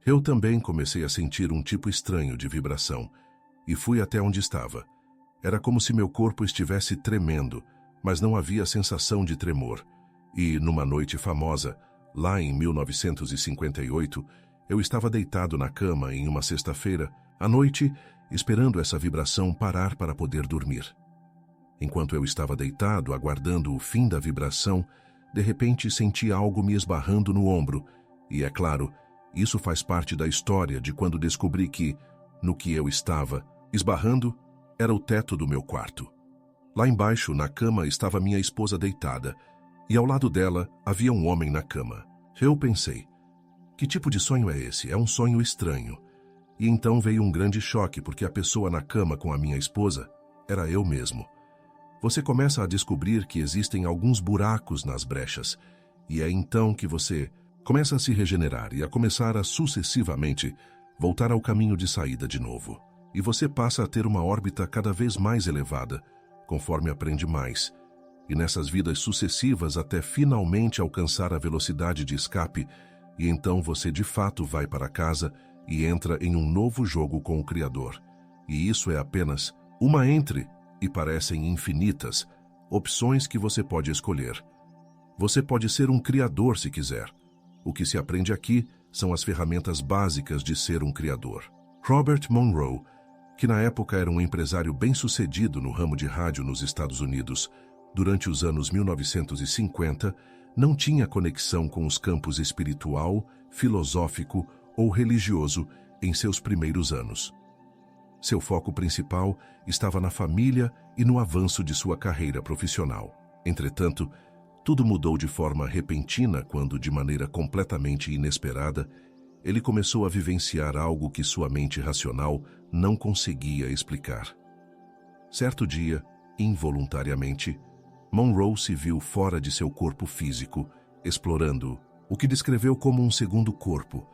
Eu também comecei a sentir um tipo estranho de vibração e fui até onde estava. Era como se meu corpo estivesse tremendo, mas não havia sensação de tremor. E, numa noite famosa, lá em 1958, eu estava deitado na cama em uma sexta-feira, à noite, esperando essa vibração parar para poder dormir. Enquanto eu estava deitado, aguardando o fim da vibração, de repente senti algo me esbarrando no ombro. E, é claro, isso faz parte da história de quando descobri que, no que eu estava, esbarrando, era o teto do meu quarto. Lá embaixo, na cama, estava minha esposa deitada, e ao lado dela havia um homem na cama. Eu pensei, que tipo de sonho é esse? É um sonho estranho. E então veio um grande choque, porque a pessoa na cama com a minha esposa era eu mesmo. Você começa a descobrir que existem alguns buracos nas brechas, e é então que você começa a se regenerar e a começar a sucessivamente voltar ao caminho de saída de novo. E você passa a ter uma órbita cada vez mais elevada, conforme aprende mais, e nessas vidas sucessivas até finalmente alcançar a velocidade de escape, e então você de fato vai para casa e entra em um novo jogo com o Criador. E isso é apenas uma entre, e parecem infinitas, opções que você pode escolher. Você pode ser um criador se quiser. O que se aprende aqui são as ferramentas básicas de ser um criador. Robert Monroe, que na época era um empresário bem-sucedido no ramo de rádio nos Estados Unidos, durante os anos 1950, não tinha conexão com os campos espiritual, filosófico ou religioso em seus primeiros anos. Seu foco principal estava na família e no avanço de sua carreira profissional. Entretanto, tudo mudou de forma repentina quando, de maneira completamente inesperada, ele começou a vivenciar algo que sua mente racional não conseguia explicar. Certo dia, involuntariamente, Monroe se viu fora de seu corpo físico, explorando o que descreveu como um segundo corpo,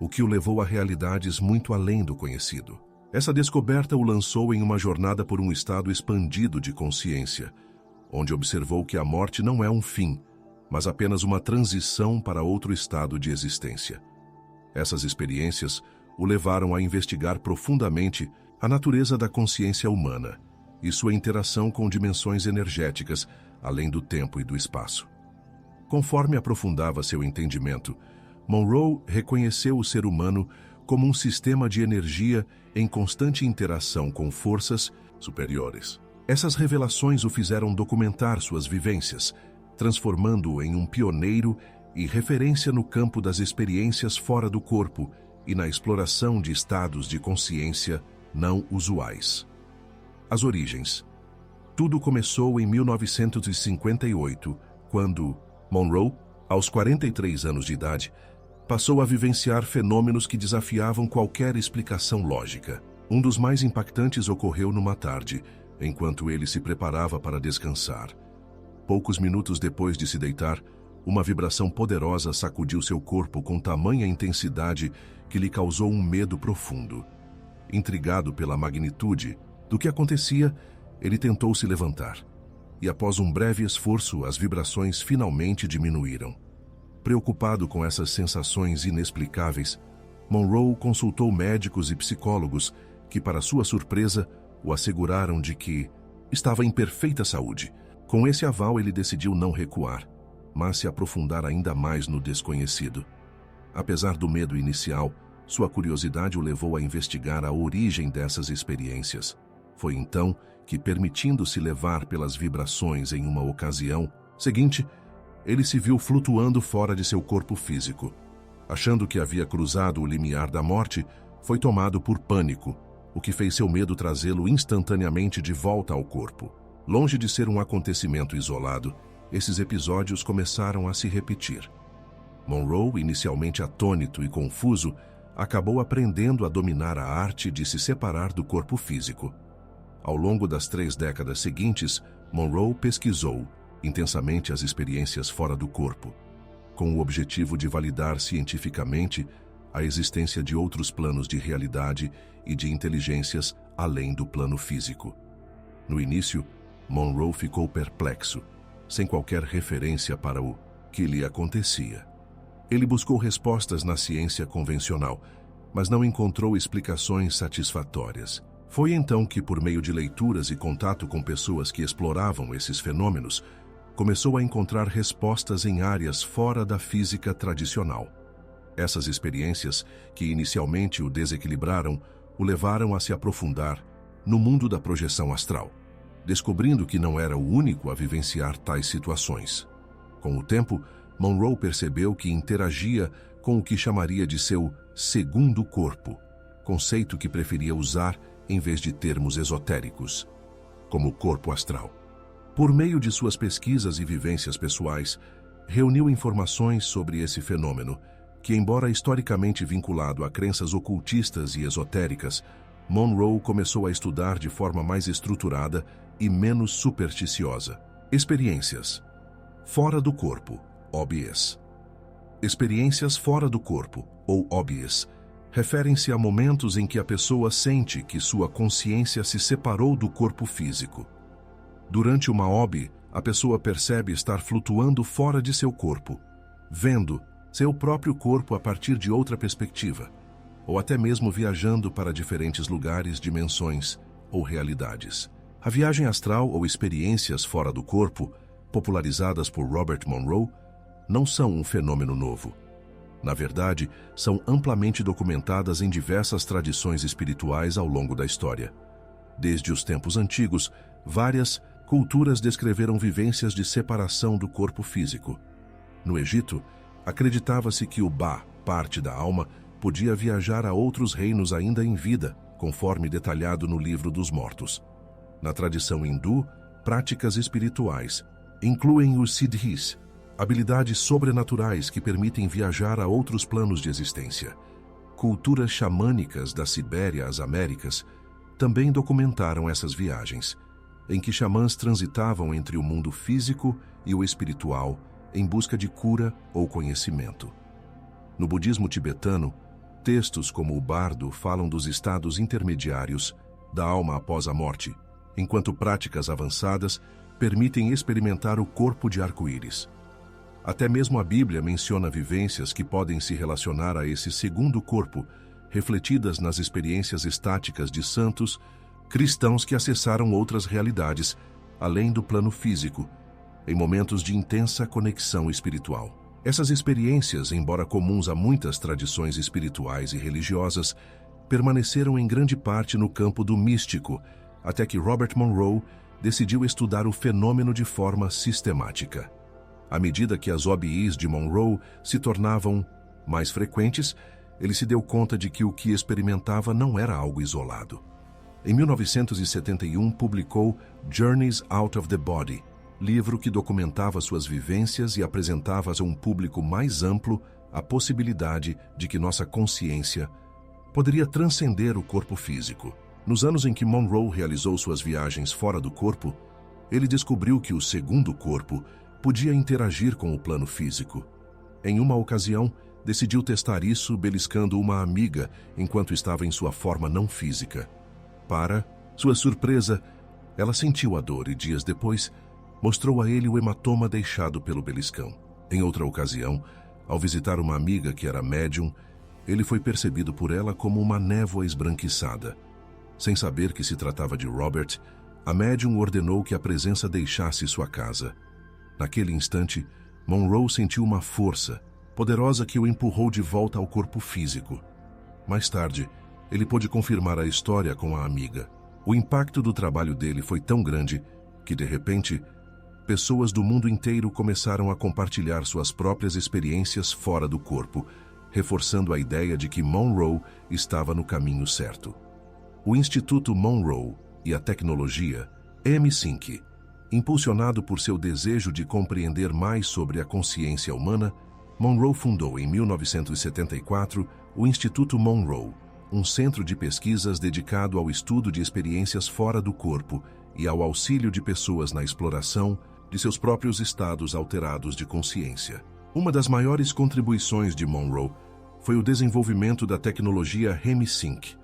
o que o levou a realidades muito além do conhecido. Essa descoberta o lançou em uma jornada por um estado expandido de consciência, onde observou que a morte não é um fim, mas apenas uma transição para outro estado de existência. Essas experiências o levaram a investigar profundamente a natureza da consciência humana e sua interação com dimensões energéticas, além do tempo e do espaço. Conforme aprofundava seu entendimento, Monroe reconheceu o ser humano como um sistema de energia em constante interação com forças superiores. Essas revelações o fizeram documentar suas vivências, transformando-o em um pioneiro e referência no campo das experiências fora do corpo e na exploração de estados de consciência não usuais. As origens. Tudo começou em 1958, quando Monroe, aos 43 anos de idade, passou a vivenciar fenômenos que desafiavam qualquer explicação lógica. Um dos mais impactantes ocorreu numa tarde, enquanto ele se preparava para descansar. Poucos minutos depois de se deitar, uma vibração poderosa sacudiu seu corpo com tamanha intensidade que lhe causou um medo profundo. Intrigado pela magnitude do que acontecia, ele tentou se levantar. E após um breve esforço, as vibrações finalmente diminuíram. Preocupado com essas sensações inexplicáveis, Monroe consultou médicos e psicólogos que, para sua surpresa, o asseguraram de que estava em perfeita saúde. Com esse aval, ele decidiu não recuar, mas se aprofundar ainda mais no desconhecido. Apesar do medo inicial, sua curiosidade o levou a investigar a origem dessas experiências. Foi então que, permitindo-se levar pelas vibrações em uma ocasião seguinte, ele se viu flutuando fora de seu corpo físico. Achando que havia cruzado o limiar da morte, foi tomado por pânico, o que fez seu medo trazê-lo instantaneamente de volta ao corpo. Longe de ser um acontecimento isolado, esses episódios começaram a se repetir. Monroe, inicialmente atônito e confuso, acabou aprendendo a dominar a arte de se separar do corpo físico. Ao longo das 3 décadas seguintes, Monroe pesquisou intensamente as experiências fora do corpo, com o objetivo de validar cientificamente a existência de outros planos de realidade e de inteligências além do plano físico. No início, Monroe ficou perplexo, sem qualquer referência para o que lhe acontecia. Ele buscou respostas na ciência convencional, mas não encontrou explicações satisfatórias. Foi então que, por meio de leituras e contato com pessoas que exploravam esses fenômenos, começou a encontrar respostas em áreas fora da física tradicional. Essas experiências, que inicialmente o desequilibraram, o levaram a se aprofundar no mundo da projeção astral, descobrindo que não era o único a vivenciar tais situações. Com o tempo, Monroe percebeu que interagia com o que chamaria de seu segundo corpo, conceito que preferia usar em vez de termos esotéricos, como corpo astral. Por meio de suas pesquisas e vivências pessoais, reuniu informações sobre esse fenômeno, que, embora historicamente vinculado a crenças ocultistas e esotéricas, Monroe começou a estudar de forma mais estruturada e menos supersticiosa. Experiências fora do corpo, OBS. Experiências fora do corpo, ou OBS, referem-se a momentos em que a pessoa sente que sua consciência se separou do corpo físico. Durante uma OB, a pessoa percebe estar flutuando fora de seu corpo, vendo seu próprio corpo a partir de outra perspectiva, ou até mesmo viajando para diferentes lugares, dimensões ou realidades. A viagem astral ou experiências fora do corpo, popularizadas por Robert Monroe, não são um fenômeno novo. Na verdade, são amplamente documentadas em diversas tradições espirituais ao longo da história. Desde os tempos antigos, várias culturas descreveram vivências de separação do corpo físico. No Egito, acreditava-se que o Ba, parte da alma, podia viajar a outros reinos ainda em vida, conforme detalhado no Livro dos Mortos. Na tradição hindu, práticas espirituais incluem os siddhis, habilidades sobrenaturais que permitem viajar a outros planos de existência. Culturas xamânicas da Sibéria às Américas também documentaram essas viagens, em que xamãs transitavam entre o mundo físico e o espiritual em busca de cura ou conhecimento. No budismo tibetano, textos como o Bardo falam dos estados intermediários da alma após a morte, enquanto práticas avançadas permitem experimentar o corpo de arco-íris. Até mesmo a Bíblia menciona vivências que podem se relacionar a esse segundo corpo, refletidas nas experiências estáticas de santos cristãos que acessaram outras realidades, além do plano físico, em momentos de intensa conexão espiritual. Essas experiências, embora comuns a muitas tradições espirituais e religiosas, permaneceram em grande parte no campo do místico, até que Robert Monroe decidiu estudar o fenômeno de forma sistemática. À medida que as OBIs de Monroe se tornavam mais frequentes, ele se deu conta de que o que experimentava não era algo isolado. Em 1971, publicou Journeys Out of the Body, livro que documentava suas vivências e apresentava a um público mais amplo a possibilidade de que nossa consciência poderia transcender o corpo físico. Nos anos em que Monroe realizou suas viagens fora do corpo, ele descobriu que o segundo corpo podia interagir com o plano físico. Em uma ocasião, decidiu testar isso beliscando uma amiga enquanto estava em sua forma não física. Para sua surpresa, ela sentiu a dor e, dias depois, mostrou a ele o hematoma deixado pelo beliscão. Em outra ocasião, ao visitar uma amiga que era médium, ele foi percebido por ela como uma névoa esbranquiçada. Sem saber que se tratava de Robert, a médium ordenou que a presença deixasse sua casa. Naquele instante, Monroe sentiu uma força poderosa que o empurrou de volta ao corpo físico. Mais tarde, ele pôde confirmar a história com a amiga. O impacto do trabalho dele foi tão grande que, de repente, pessoas do mundo inteiro começaram a compartilhar suas próprias experiências fora do corpo, reforçando a ideia de que Monroe estava no caminho certo. O Instituto Monroe e a tecnologia M5, impulsionado por seu desejo de compreender mais sobre a consciência humana, Monroe fundou em 1974 o Instituto Monroe, um centro de pesquisas dedicado ao estudo de experiências fora do corpo e ao auxílio de pessoas na exploração de seus próprios estados alterados de consciência. Uma das maiores contribuições de Monroe foi o desenvolvimento da tecnologia HemiSync,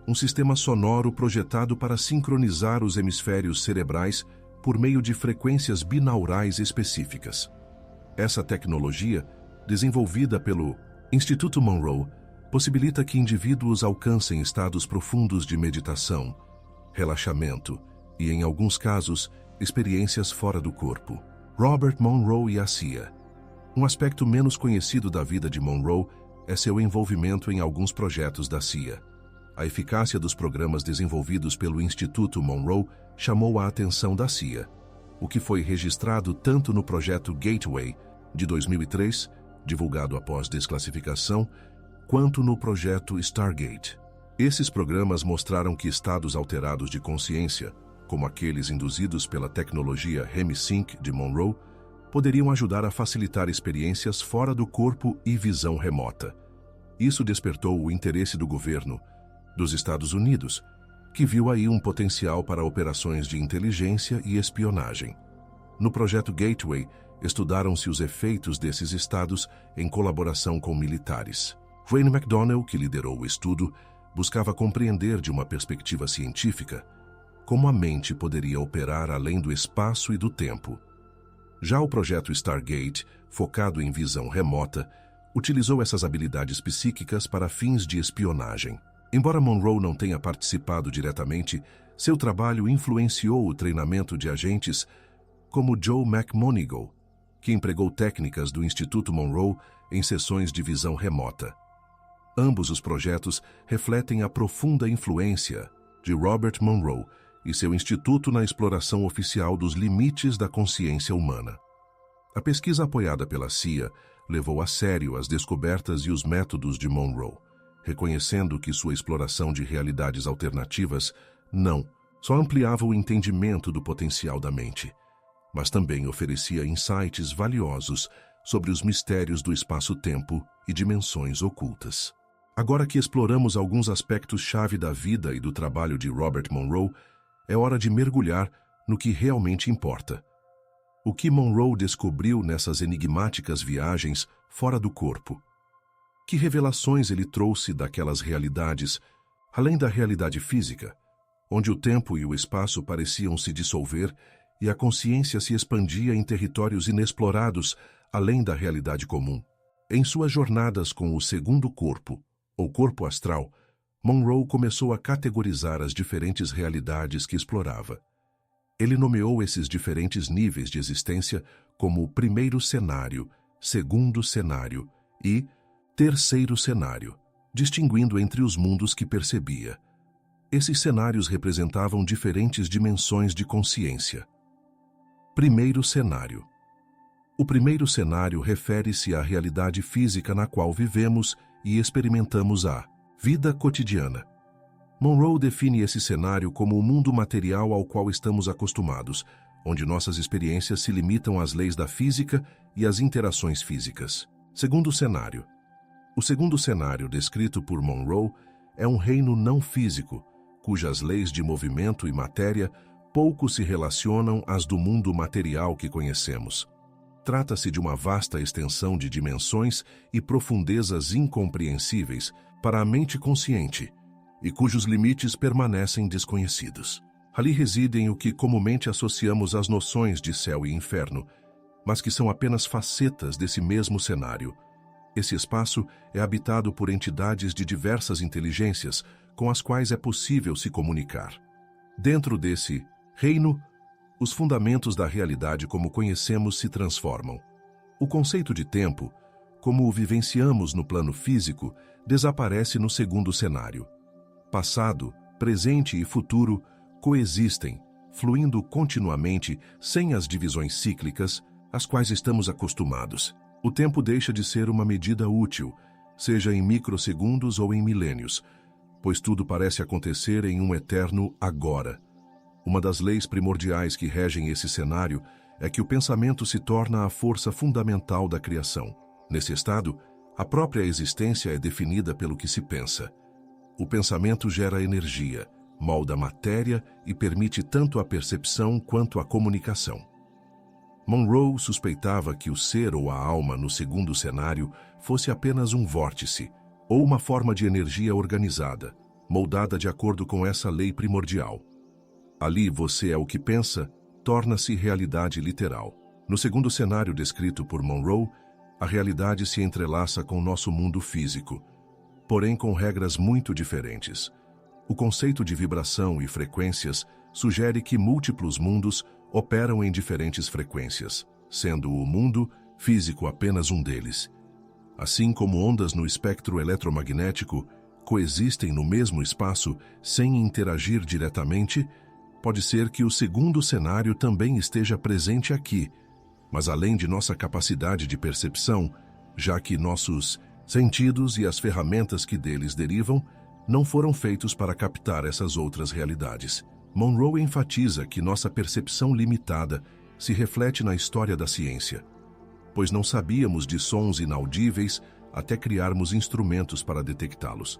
um sistema sonoro projetado para sincronizar os hemisférios cerebrais por meio de frequências binaurais específicas. Essa tecnologia desenvolvida pelo Instituto Monroe, possibilita que indivíduos alcancem estados profundos de meditação, relaxamento e, em alguns casos, experiências fora do corpo. Robert Monroe e a CIA. Um aspecto menos conhecido da vida de Monroe é seu envolvimento em alguns projetos da CIA. A eficácia dos programas desenvolvidos pelo Instituto Monroe chamou a atenção da CIA, o que foi registrado tanto no projeto Gateway, de 2003, divulgado após desclassificação, quanto no projeto Stargate. Esses programas mostraram que estados alterados de consciência, como aqueles induzidos pela tecnologia REM-Sync de Monroe, poderiam ajudar a facilitar experiências fora do corpo e visão remota. Isso despertou o interesse do governo dos Estados Unidos, que viu aí um potencial para operações de inteligência e espionagem. No projeto Gateway, estudaram-se os efeitos desses estados em colaboração com militares. Wayne McDonnell, que liderou o estudo, buscava compreender de uma perspectiva científica como a mente poderia operar além do espaço e do tempo. Já o projeto Stargate, focado em visão remota, utilizou essas habilidades psíquicas para fins de espionagem. Embora Monroe não tenha participado diretamente, seu trabalho influenciou o treinamento de agentes como Joe McMonigal, que empregou técnicas do Instituto Monroe em sessões de visão remota. Ambos os projetos refletem a profunda influência de Robert Monroe e seu instituto na exploração oficial dos limites da consciência humana. A pesquisa apoiada pela CIA levou a sério as descobertas e os métodos de Monroe, reconhecendo que sua exploração de realidades alternativas não só ampliava o entendimento do potencial da mente, mas também oferecia insights valiosos sobre os mistérios do espaço-tempo e dimensões ocultas. Agora que exploramos alguns aspectos-chave da vida e do trabalho de Robert Monroe, é hora de mergulhar no que realmente importa. O que Monroe descobriu nessas enigmáticas viagens fora do corpo? Que revelações ele trouxe daquelas realidades, além da realidade física, onde o tempo e o espaço pareciam se dissolver e a consciência se expandia em territórios inexplorados além da realidade comum? Em suas jornadas com o segundo corpo, ou corpo astral, Monroe começou a categorizar as diferentes realidades que explorava. Ele nomeou esses diferentes níveis de existência como primeiro cenário, segundo cenário e terceiro cenário, distinguindo entre os mundos que percebia. Esses cenários representavam diferentes dimensões de consciência. Primeiro cenário. O primeiro cenário refere-se à realidade física na qual vivemos e experimentamos a vida cotidiana. Monroe define esse cenário como o mundo material ao qual estamos acostumados, onde nossas experiências se limitam às leis da física e às interações físicas. Segundo cenário. O segundo cenário, descrito por Monroe, é um reino não físico, cujas leis de movimento e matéria pouco se relacionam às do mundo material que conhecemos. Trata-se de uma vasta extensão de dimensões e profundezas incompreensíveis para a mente consciente, e cujos limites permanecem desconhecidos. Ali residem o que comumente associamos às noções de céu e inferno, mas que são apenas facetas desse mesmo cenário. Esse espaço é habitado por entidades de diversas inteligências com as quais é possível se comunicar. Dentro desse reino, os fundamentos da realidade como conhecemos se transformam. O conceito de tempo, como o vivenciamos no plano físico, desaparece no segundo cenário. Passado, presente e futuro coexistem, fluindo continuamente sem as divisões cíclicas às quais estamos acostumados. O tempo deixa de ser uma medida útil, seja em microsegundos ou em milênios, pois tudo parece acontecer em um eterno agora. Uma das leis primordiais que regem esse cenário é que o pensamento se torna a força fundamental da criação. Nesse estado, a própria existência é definida pelo que se pensa. O pensamento gera energia, molda a matéria e permite tanto a percepção quanto a comunicação. Monroe suspeitava que o ser ou a alma no segundo cenário fosse apenas um vórtice, ou uma forma de energia organizada, moldada de acordo com essa lei primordial. Ali você é o que pensa, torna-se realidade literal. No segundo cenário descrito por Monroe, a realidade se entrelaça com nosso mundo físico, porém com regras muito diferentes. O conceito de vibração e frequências sugere que múltiplos mundos operam em diferentes frequências, sendo o mundo físico apenas um deles. Assim como ondas no espectro eletromagnético coexistem no mesmo espaço sem interagir diretamente, pode ser que o segundo cenário também esteja presente aqui, mas além de nossa capacidade de percepção, já que nossos sentidos e as ferramentas que deles derivam não foram feitos para captar essas outras realidades. Monroe enfatiza que nossa percepção limitada se reflete na história da ciência, pois não sabíamos de sons inaudíveis até criarmos instrumentos para detectá-los.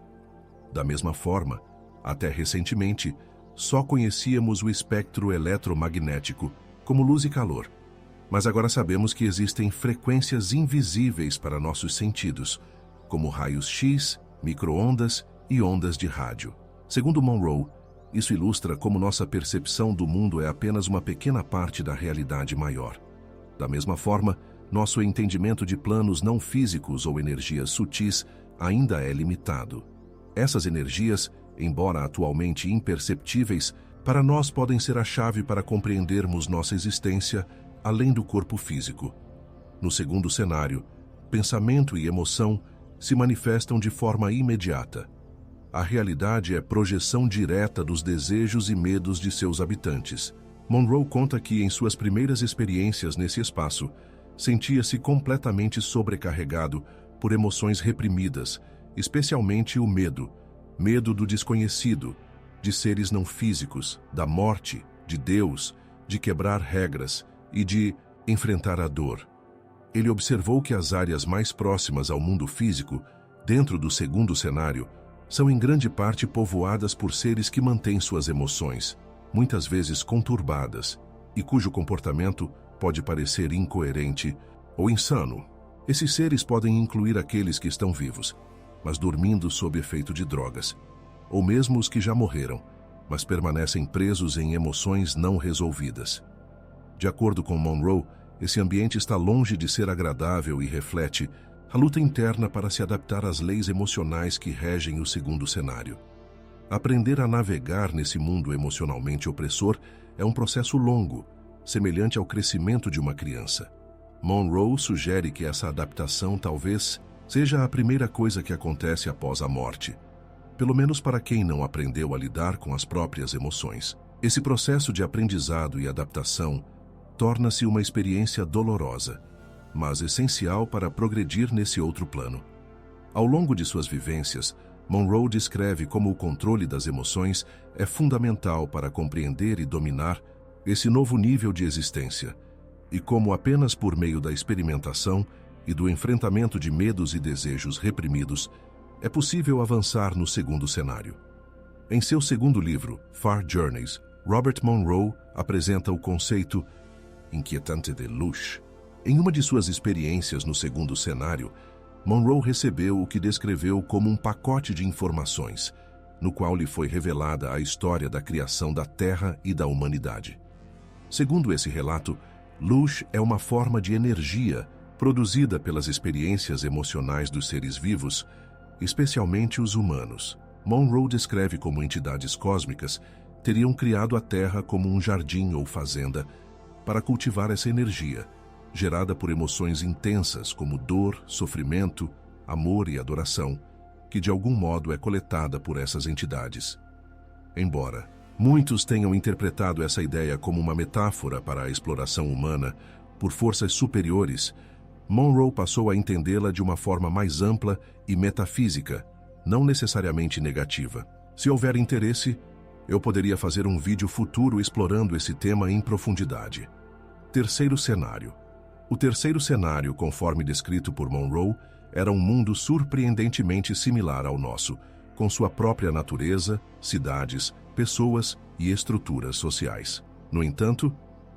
Da mesma forma, até recentemente, só conhecíamos o espectro eletromagnético como luz e calor, mas agora sabemos que existem frequências invisíveis para nossos sentidos, como raios X, micro-ondas e ondas de rádio. Segundo Monroe, isso ilustra como nossa percepção do mundo é apenas uma pequena parte da realidade maior. Da mesma forma, nosso entendimento de planos não físicos ou energias sutis ainda é limitado. Essas energias, embora atualmente imperceptíveis, para nós podem ser a chave para compreendermos nossa existência além do corpo físico. No segundo cenário, pensamento e emoção se manifestam de forma imediata. A realidade é projeção direta dos desejos e medos de seus habitantes. Monroe conta que, em suas primeiras experiências nesse espaço, sentia-se completamente sobrecarregado por emoções reprimidas, especialmente o medo do desconhecido, de seres não físicos, da morte, de Deus, de quebrar regras e de enfrentar a dor. Ele observou que as áreas mais próximas ao mundo físico, dentro do segundo cenário, são em grande parte povoadas por seres que mantêm suas emoções, muitas vezes conturbadas, e cujo comportamento pode parecer incoerente ou insano. Esses seres podem incluir aqueles que estão vivos, mas dormindo sob efeito de drogas, ou mesmo os que já morreram, mas permanecem presos em emoções não resolvidas. De acordo com Monroe, esse ambiente está longe de ser agradável e reflete a luta interna para se adaptar às leis emocionais que regem o segundo cenário. Aprender a navegar nesse mundo emocionalmente opressor é um processo longo, semelhante ao crescimento de uma criança. Monroe sugere que essa adaptação talvez seja a primeira coisa que acontece após a morte, pelo menos para quem não aprendeu a lidar com as próprias emoções. Esse processo de aprendizado e adaptação torna-se uma experiência dolorosa, mas essencial para progredir nesse outro plano. Ao longo de suas vivências, Monroe descreve como o controle das emoções é fundamental para compreender e dominar esse novo nível de existência, e como apenas por meio da experimentação e do enfrentamento de medos e desejos reprimidos é possível avançar no segundo cenário. Em seu segundo livro, Far Journeys, Robert Monroe apresenta o conceito inquietante de luz. Em uma de suas experiências no segundo cenário, Monroe recebeu o que descreveu como um pacote de informações, no qual lhe foi revelada a história da criação da Terra e da humanidade. Segundo esse relato, luz é uma forma de energia produzida pelas experiências emocionais dos seres vivos, especialmente os humanos. Monroe descreve como entidades cósmicas teriam criado a Terra como um jardim ou fazenda para cultivar essa energia, gerada por emoções intensas como dor, sofrimento, amor e adoração, que de algum modo é coletada por essas entidades. Embora muitos tenham interpretado essa ideia como uma metáfora para a exploração humana por forças superiores, Monroe passou a entendê-la de uma forma mais ampla e metafísica, não necessariamente negativa. Se houver interesse, eu poderia fazer um vídeo futuro explorando esse tema em profundidade. Terceiro cenário. O terceiro cenário, conforme descrito por Monroe, era um mundo surpreendentemente similar ao nosso, com sua própria natureza, cidades, pessoas e estruturas sociais. No entanto,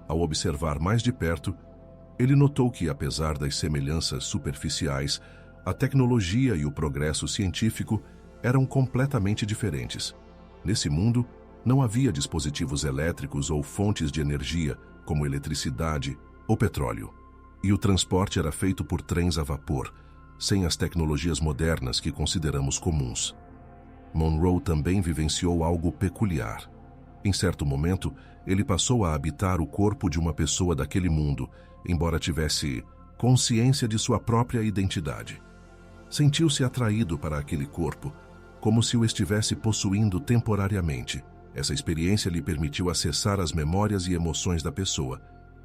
ao observar mais de perto, ele notou que, apesar das semelhanças superficiais, a tecnologia e o progresso científico eram completamente diferentes. Nesse mundo, não havia dispositivos elétricos ou fontes de energia, como eletricidade ou petróleo. e o transporte era feito por trens a vapor, sem as tecnologias modernas que consideramos comuns. Monroe também vivenciou algo peculiar. Em certo momento, ele passou a habitar o corpo de uma pessoa daquele mundo, embora tivesse consciência de sua própria identidade. Sentiu-se atraído para aquele corpo, como se o estivesse possuindo temporariamente. Essa experiência lhe permitiu acessar as memórias e emoções da pessoa,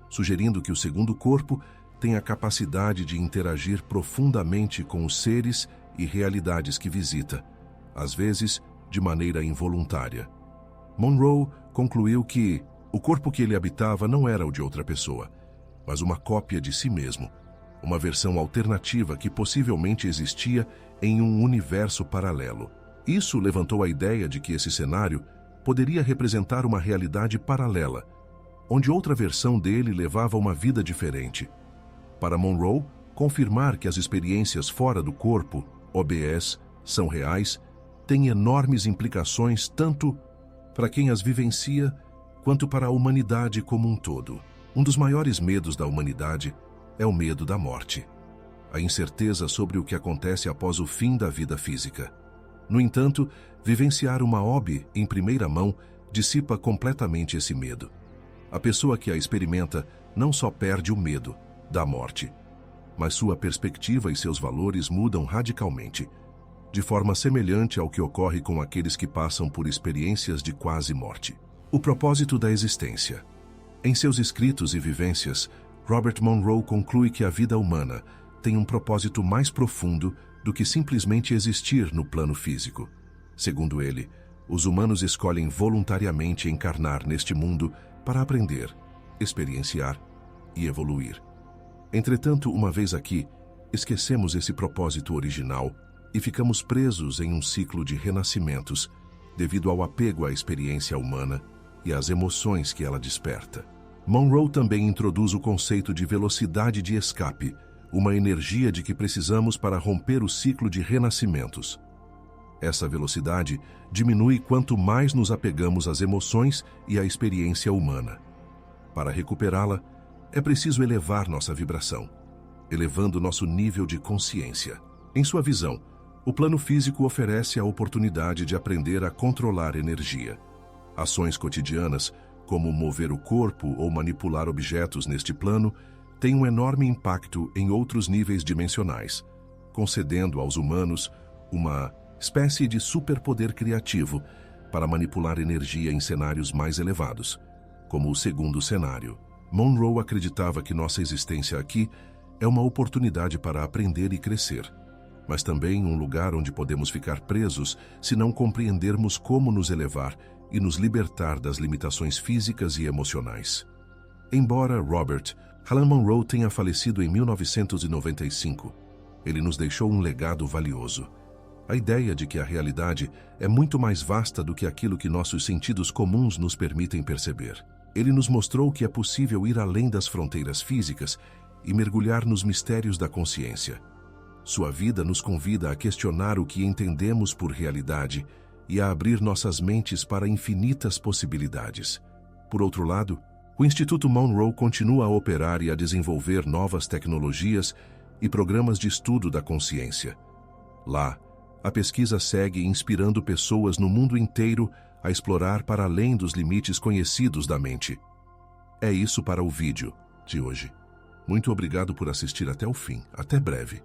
sugerindo que o segundo corpo tem a capacidade de interagir profundamente com os seres e realidades que visita, às vezes de maneira involuntária. Monroe concluiu que o corpo que ele habitava não era o de outra pessoa, mas uma cópia de si mesmo, uma versão alternativa que possivelmente existia em um universo paralelo. Isso levantou a ideia de que esse cenário poderia representar uma realidade paralela, onde outra versão dele levava uma vida diferente. Para Monroe, confirmar que as experiências fora do corpo, OBS, são reais, tem enormes implicações tanto para quem as vivencia quanto para a humanidade como um todo. Um dos maiores medos da humanidade é o medo da morte, a incerteza sobre o que acontece após o fim da vida física. No entanto, vivenciar uma OB em primeira mão dissipa completamente esse medo. A pessoa que a experimenta não só perde o medo da morte, mas sua perspectiva e seus valores mudam radicalmente, de forma semelhante ao que ocorre com aqueles que passam por experiências de quase morte. O propósito da existência. Em seus escritos e vivências, Robert Monroe conclui que a vida humana tem um propósito mais profundo do que simplesmente existir no plano físico. Segundo ele, os humanos escolhem voluntariamente encarnar neste mundo para aprender, experienciar e evoluir. Entretanto, uma vez aqui, esquecemos esse propósito original e ficamos presos em um ciclo de renascimentos devido ao apego à experiência humana e às emoções que ela desperta. Monroe também introduz o conceito de velocidade de escape, uma energia de que precisamos para romper o ciclo de renascimentos. Essa velocidade diminui quanto mais nos apegamos às emoções e à experiência humana. Para recuperá-la, é preciso elevar nossa vibração, elevando nosso nível de consciência. Em sua visão, o plano físico oferece a oportunidade de aprender a controlar energia. Ações cotidianas, como mover o corpo ou manipular objetos neste plano, têm um enorme impacto em outros níveis dimensionais, concedendo aos humanos uma espécie de superpoder criativo para manipular energia em cenários mais elevados, como o segundo cenário. Monroe acreditava que nossa existência aqui é uma oportunidade para aprender e crescer, mas também um lugar onde podemos ficar presos se não compreendermos como nos elevar e nos libertar das limitações físicas e emocionais. Embora Robert Alan Monroe tenha falecido em 1995, ele nos deixou um legado valioso. A ideia de que a realidade é muito mais vasta do que aquilo que nossos sentidos comuns nos permitem perceber. Ele nos mostrou que é possível ir além das fronteiras físicas e mergulhar nos mistérios da consciência. Sua vida nos convida a questionar o que entendemos por realidade e a abrir nossas mentes para infinitas possibilidades. Por outro lado, o Instituto Monroe continua a operar e a desenvolver novas tecnologias e programas de estudo da consciência. Lá, a pesquisa segue inspirando pessoas no mundo inteiro a explorar para além dos limites conhecidos da mente. É isso para o vídeo de hoje. Muito obrigado por assistir até o fim. Até breve.